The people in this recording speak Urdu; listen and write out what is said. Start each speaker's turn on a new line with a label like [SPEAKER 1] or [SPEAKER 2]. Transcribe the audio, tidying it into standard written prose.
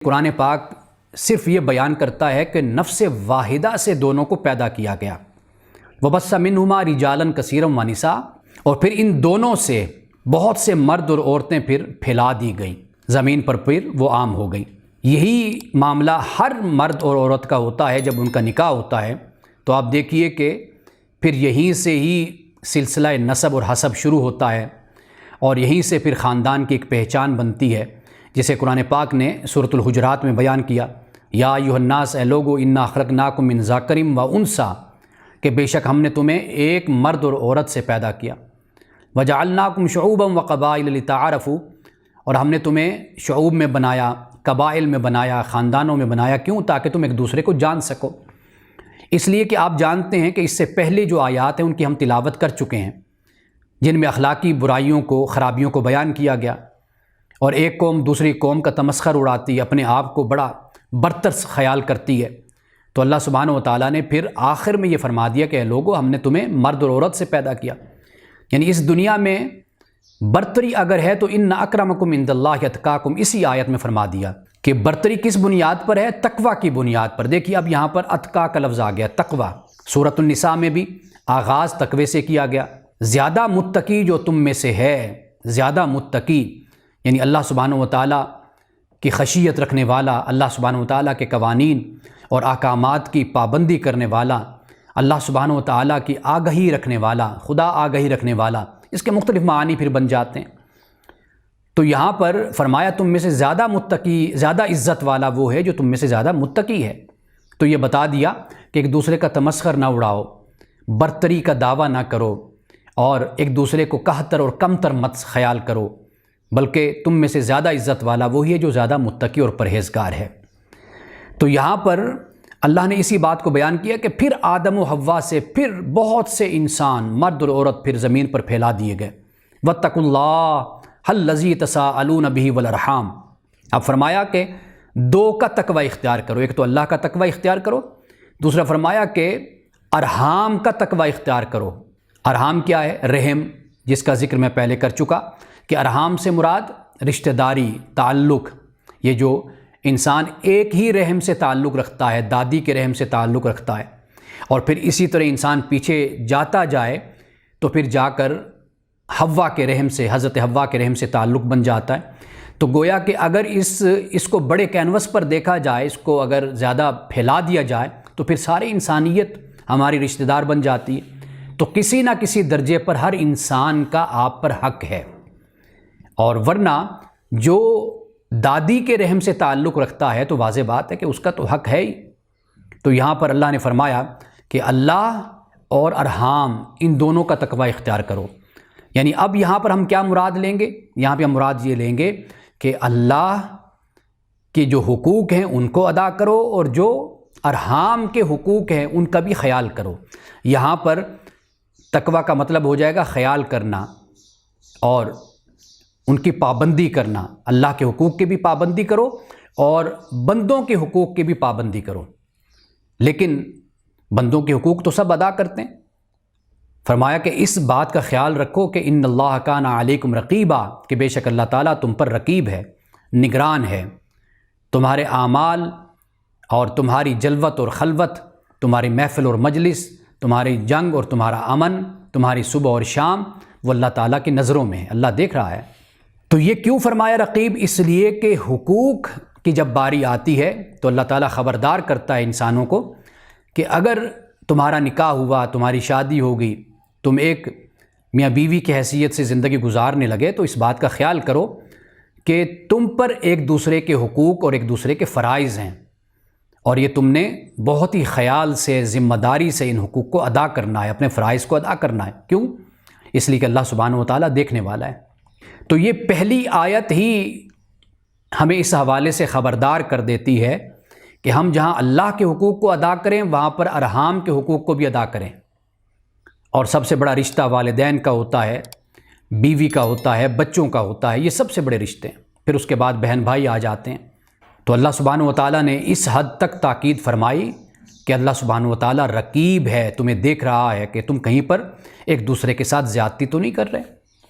[SPEAKER 1] قرآن پاک صرف یہ بیان کرتا ہے کہ نفس واحدہ سے دونوں کو پیدا کیا گیا، وَبَثَّ مِنْهُمَا رِجَالًا كَثِيرًا وَنِسَاءً، اور پھر ان دونوں سے بہت سے مرد اور عورتیں پھر پھیلا دی گئیں، زمین پر پھر وہ عام ہو گئیں۔ یہی معاملہ ہر مرد اور عورت کا ہوتا ہے جب ان کا نکاح ہوتا ہے، تو آپ دیکھیے کہ پھر یہیں سے ہی سلسلہ نسب اور حسب شروع ہوتا ہے، اور یہیں سے پھر خاندان کی ایک پہچان بنتی ہے، جسے قرآن پاک نے سورۃ الحجرات میں بیان کیا، یا ایھا الناس، اے لوگو، انا خلقناکم من ذکر و انثی، کہ بے شک ہم نے تمہیں ایک مرد اور عورت سے پیدا کیا، وجعلناکم شعوبا وقبائل لتعارفوا، اور ہم نے تمہیں شعوب میں بنایا، قبائل میں بنایا، خاندانوں میں بنایا، کیوں؟ تاکہ تم ایک دوسرے کو جان سکو۔ اس لیے کہ آپ جانتے ہیں کہ اس سے پہلے جو آیات ہیں ان کی ہم تلاوت کر چکے ہیں، جن میں اخلاقی برائیوں کو، خرابیوں کو بیان کیا گیا، اور ایک قوم دوسری قوم کا تمسخر اڑاتی ہے، اپنے آپ کو بڑا برتر خیال کرتی ہے، تو اللہ سبحانہ و تعالیٰ نے پھر آخر میں یہ فرما دیا کہ اے لوگو، ہم نے تمہیں مرد اور عورت سے پیدا کیا۔ یعنی اس دنیا میں برتری اگر ہے تو ان اکرمکم عند اللہ اتقاکم، اسی آیت میں فرما دیا کہ برتری کس بنیاد پر ہے؟ تقوی کی بنیاد پر۔ دیکھیے اب یہاں پر اتقا کا لفظ آ گیا، تقوی۔ سورۃ النساء میں بھی آغاز تقوی سے کیا گیا، زیادہ متقی جو تم میں سے ہے، زیادہ متقی یعنی اللہ سبحانہ و تعالیٰ کی خشیت رکھنے والا، اللہ سبحانہ و تعالیٰ کے قوانین اور احکامات کی پابندی کرنے والا، اللہ سبحانہ و تعالیٰ کی آگہی رکھنے والا، خدا آگہی رکھنے والا، اس کے مختلف معانی پھر بن جاتے ہیں۔ تو یہاں پر فرمایا تم میں سے زیادہ متقی، زیادہ عزت والا وہ ہے جو تم میں سے زیادہ متقی ہے۔ تو یہ بتا دیا کہ ایک دوسرے کا تمسخر نہ اڑاؤ، برتری کا دعویٰ نہ کرو، اور ایک دوسرے کو کہتر اور کمتر مت خیال کرو، بلکہ تم میں سے زیادہ عزت والا وہی ہے جو زیادہ متقی اور پرہیزگار ہے۔ تو یہاں پر اللہ نے اسی بات کو بیان کیا کہ پھر آدم و حوا سے پھر بہت سے انسان، مرد اور عورت پھر زمین پر پھیلا دیے گئے۔ واتقوا اللہ الذی تساءلون بہ والارحام، اب فرمایا کہ دو کا تقوی اختیار کرو، ایک تو اللہ کا تقوی اختیار کرو، دوسرا فرمایا کہ ارحام کا تقوی اختیار کرو۔ ارحام کیا ہے؟ رحم، جس کا ذکر میں پہلے کر چکا کہ ارحام سے مراد رشتہ داری، تعلق، یہ جو انسان ایک ہی رحم سے تعلق رکھتا ہے، دادی کے رحم سے تعلق رکھتا ہے، اور پھر اسی طرح انسان پیچھے جاتا جائے تو پھر جا کر حوا کے رحم سے، حضرت حوا کے رحم سے تعلق بن جاتا ہے۔ تو گویا کہ اگر اس کو بڑے کینوس پر دیکھا جائے، اس کو اگر زیادہ پھیلا دیا جائے تو پھر ساری انسانیت ہماری رشتہ دار بن جاتی ہے۔ تو کسی نہ کسی درجے پر ہر انسان کا آپ پر حق ہے، اور ورنہ جو دادی کے رحم سے تعلق رکھتا ہے تو واضح بات ہے کہ اس کا تو حق ہے ہی۔ تو یہاں پر اللہ نے فرمایا کہ اللہ اور ارحام، ان دونوں کا تقوی اختیار کرو۔ یعنی اب یہاں پر ہم کیا مراد لیں گے؟ یہاں پہ ہم مراد یہ لیں گے کہ اللہ کے جو حقوق ہیں ان کو ادا کرو، اور جو ارحام کے حقوق ہیں ان کا بھی خیال کرو۔ یہاں پر تقوی کا مطلب ہو جائے گا خیال کرنا اور ان کی پابندی کرنا، اللہ کے حقوق کی بھی پابندی کرو اور بندوں کے حقوق کی بھی پابندی کرو۔ لیکن بندوں کے حقوق تو سب ادا کرتے ہیں، فرمایا کہ اس بات کا خیال رکھو کہ ان اللہ کان علیکم رقیبا، کہ بے شک اللہ تعالیٰ تم پر رقیب ہے، نگران ہے، تمہارے اعمال اور تمہاری جلوت اور خلوت، تمہاری محفل اور مجلس، تمہاری جنگ اور تمہارا امن، تمہاری صبح اور شام، وہ اللہ تعالیٰ کی نظروں میں ہے، اللہ دیکھ رہا ہے۔ تو یہ کیوں فرمایا رقیب؟ اس لیے کہ حقوق کی جب باری آتی ہے تو اللہ تعالیٰ خبردار کرتا ہے انسانوں کو کہ اگر تمہارا نکاح ہوا، تمہاری شادی ہوگی، تم ایک میاں بیوی کی حیثیت سے زندگی گزارنے لگے، تو اس بات کا خیال کرو کہ تم پر ایک دوسرے کے حقوق اور ایک دوسرے کے فرائض ہیں، اور یہ تم نے بہت ہی خیال سے، ذمہ داری سے ان حقوق کو ادا کرنا ہے، اپنے فرائض کو ادا کرنا ہے۔ کیوں؟ اس لیے کہ اللہ سبحانہ و تعالیٰ دیکھنے والا ہے۔ تو یہ پہلی آیت ہی ہمیں اس حوالے سے خبردار کر دیتی ہے کہ ہم جہاں اللہ کے حقوق کو ادا کریں وہاں پر ارحام کے حقوق کو بھی ادا کریں، اور سب سے بڑا رشتہ والدین کا ہوتا ہے، بیوی کا ہوتا ہے، بچوں کا ہوتا ہے، یہ سب سے بڑے رشتے ہیں۔ پھر اس کے بعد بہن بھائی آ جاتے ہیں۔ تو اللہ سبحانہ و تعالیٰ نے اس حد تک تاکید فرمائی کہ اللہ سبحانہ و تعالیٰ رقیب ہے، تمہیں دیکھ رہا ہے کہ تم کہیں پر ایک دوسرے کے ساتھ زیادتی تو نہیں کر رہے۔